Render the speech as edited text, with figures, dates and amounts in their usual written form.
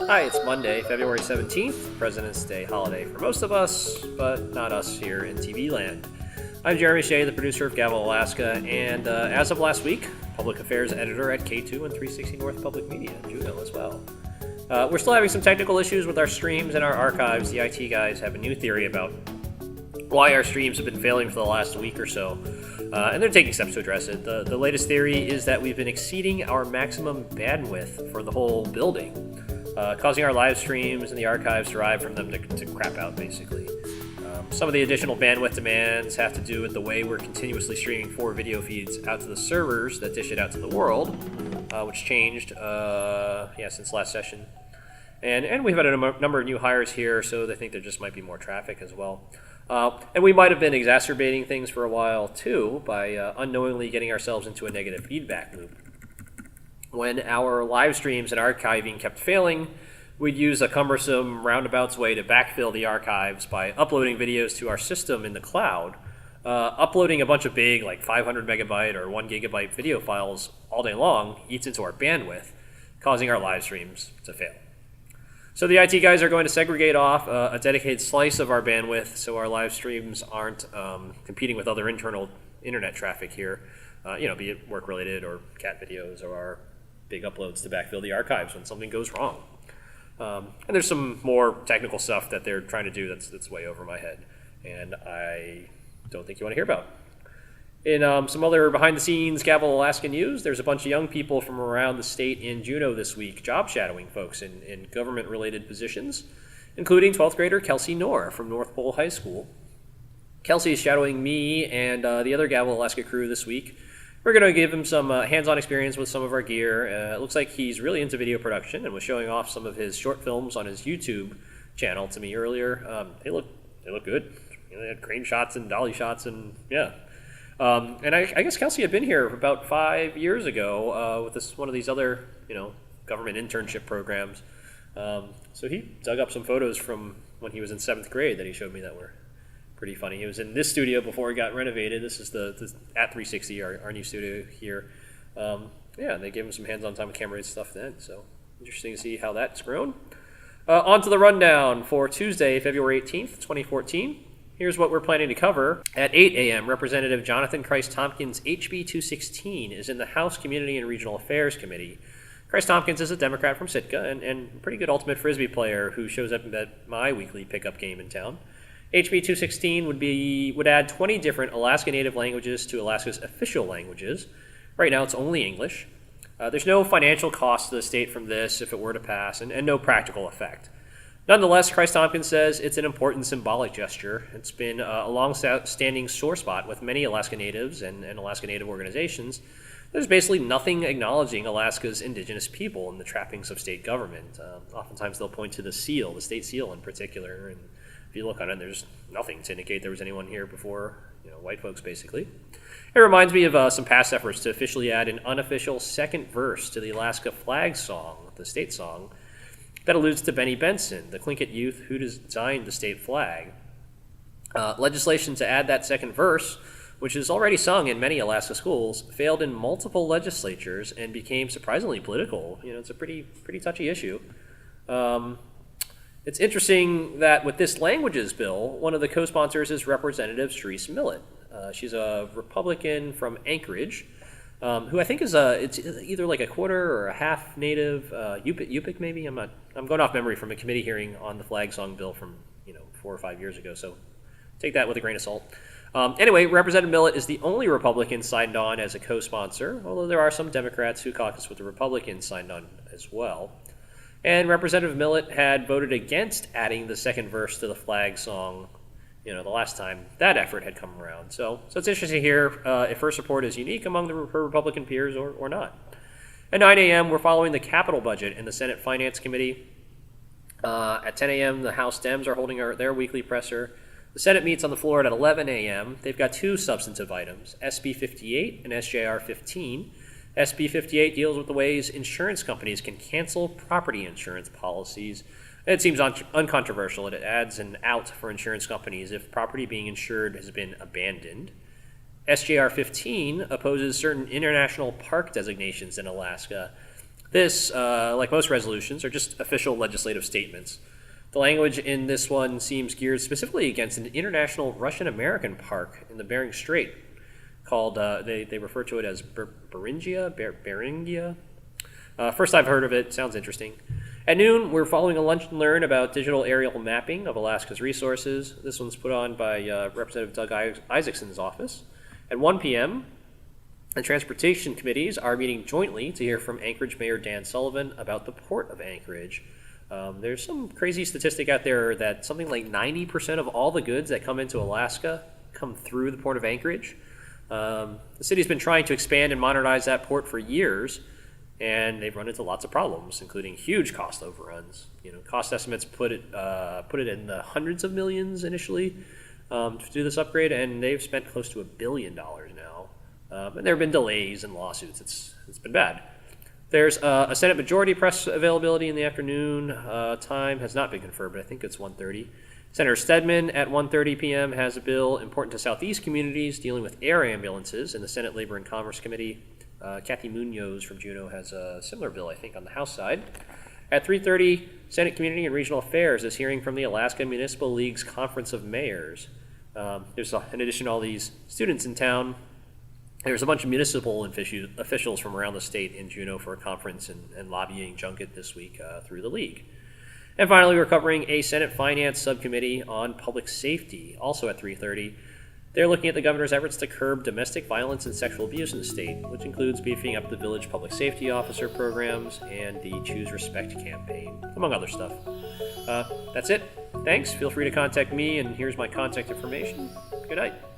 Hi, it's Monday, February 17th, President's Day holiday for most of us, but not us here in TV land. I'm Jeremy Shea, the producer of Gavel Alaska, and as of last week, Public Affairs Editor at K2 and 360 North Public Media in Juneau as well. We're still having some technical issues with our streams and our archives. The IT guys have a new theory about why our streams have been failing for the last week or so, and they're taking steps to address it. The latest theory is that we've been exceeding our maximum bandwidth for the whole building, causing our live streams and the archives derived from them to crap out, basically. Some of the additional bandwidth demands have to do with the way we're continuously streaming 4 video feeds out to the servers that dish it out to the world, which changed since last session. And we've had a number of new hires here, so they think there just might be more traffic as well. And we might have been exacerbating things for a while, too, by unknowingly getting ourselves into a negative feedback loop. When our live streams and archiving kept failing, we'd use a cumbersome roundabouts way to backfill the archives by uploading videos to our system in the cloud. Uploading a bunch of big, like 500 megabyte or 1 gigabyte video files all day long eats into our bandwidth, causing our live streams to fail. So the IT guys are going to segregate off a dedicated slice of our bandwidth so our live streams aren't competing with other internal internet traffic here, be it work-related or cat videos or our big uploads to backfill the archives when something goes wrong. And there's some more technical stuff that they're trying to do that's way over my head, and I don't think you want to hear about. In some other behind-the-scenes Gavel Alaska news, there's a bunch of young people from around the state in Juneau this week job shadowing folks in government-related positions, including 12th grader Kelsey Nore from North Pole High School. Kelsey is shadowing me and the other Gavel Alaska crew this week. We're going to give him some hands-on experience with some of our gear. It looks like he's really into video production and was showing off some of his short films on his YouTube channel to me earlier. They look good. They had crane shots and dolly shots, and yeah. And I guess Kelsey had been here about 5 years ago with one of these other, government internship programs. So he dug up some photos from when he was in 7th grade that he showed me that were pretty funny. He was in this studio before it got renovated. This is the at 360, our new studio here. And they gave him some hands-on time with camera stuff then. So interesting to see how that's grown. On to the rundown for Tuesday, February 18th, 2014. Here's what we're planning to cover. At 8 a.m., Representative Jonathan Kreiss-Tomkins' HB 216 is in the House Community and Regional Affairs Committee. Kreiss-Tomkins is a Democrat from Sitka and a pretty good ultimate frisbee player who shows up at my weekly pickup game in town. HB 216 would add 20 different Alaska Native languages to Alaska's official languages. Right now, it's only English. There's no financial cost to the state from this if it were to pass, and no practical effect. Nonetheless, Kreiss-Tomkins says it's an important symbolic gesture. It's been a long-standing sore spot with many Alaska Natives and Alaska Native organizations. There's basically nothing acknowledging Alaska's indigenous people in the trappings of state government. Oftentimes they'll point to the seal, the state seal in particular, and if you look on it, there's nothing to indicate there was anyone here before, white folks, basically. It reminds me of some past efforts to officially add an unofficial second verse to the Alaska flag song, the state song, that alludes to Benny Benson, the Tlingit youth who designed the state flag. Legislation to add that second verse, which is already sung in many Alaska schools, failed in multiple legislatures and became surprisingly political. It's a pretty touchy issue. It's interesting that with this languages bill, one of the co-sponsors is Representative Therese Millett. She's a Republican from Anchorage, who I think is it's either like a quarter or a half Native, Yupik maybe. I'm going off memory from a committee hearing on the flag song bill from 4 or 5 years ago. So take that with a grain of salt. Anyway, Representative Millett is the only Republican signed on as a co-sponsor, although there are some Democrats who caucus with the Republicans signed on as well. And Representative Millett had voted against adding the second verse to the flag song, the last time that effort had come around. So it's interesting to hear if her support is unique among her Republican peers or not. At 9 a.m., we're following the capital budget in the Senate Finance Committee. At 10 a.m., the House Dems are holding their weekly presser. The Senate meets on the floor at 11 a.m. They've got 2 substantive items, SB 58 and SJR 15. SB 58 deals with the ways insurance companies can cancel property insurance policies. It seems uncontroversial. It adds an out for insurance companies if property being insured has been abandoned. SJR 15 opposes certain international park designations in Alaska This, like most resolutions, are just official legislative statements. The language in this one seems geared specifically against an international Russian-American park in the Bering Strait called, they refer to it as Beringia. First I've heard of it. Sounds interesting. At noon, we're following a lunch and learn about digital aerial mapping of Alaska's resources. This one's put on by Representative Doug Isaacson's office. At 1 p.m., the transportation committees are meeting jointly to hear from Anchorage Mayor Dan Sullivan about the Port of Anchorage. There's some crazy statistic out there that something like 90% of all the goods that come into Alaska come through the Port of Anchorage. The city's been trying to expand and modernize that port for years, and they've run into lots of problems, including huge cost overruns. Cost estimates put it in the hundreds of millions initially to do this upgrade, and they've spent close to $1 billion now. And there have been delays and lawsuits. It's been bad. There's a Senate majority press availability in the afternoon. Time has not been confirmed, but I think it's 1:30. Senator Stedman at 1:30 p.m. has a bill important to Southeast communities dealing with air ambulances in the Senate Labor and Commerce Committee. Kathy Munoz from Juneau has a similar bill, I think, on the House side. At 3:30, Senate Community and Regional Affairs is hearing from the Alaska Municipal League's Conference of Mayors. In addition to all these students in town, there's a bunch of municipal officials from around the state in Juneau for a conference and lobbying junket this week through the league. And finally, we're covering a Senate Finance Subcommittee on Public Safety, also at 3:30. They're looking at the governor's efforts to curb domestic violence and sexual abuse in the state, which includes beefing up the village public safety officer programs and the Choose Respect campaign, among other stuff. That's it. Thanks. Feel free to contact me, and here's my contact information. Good night.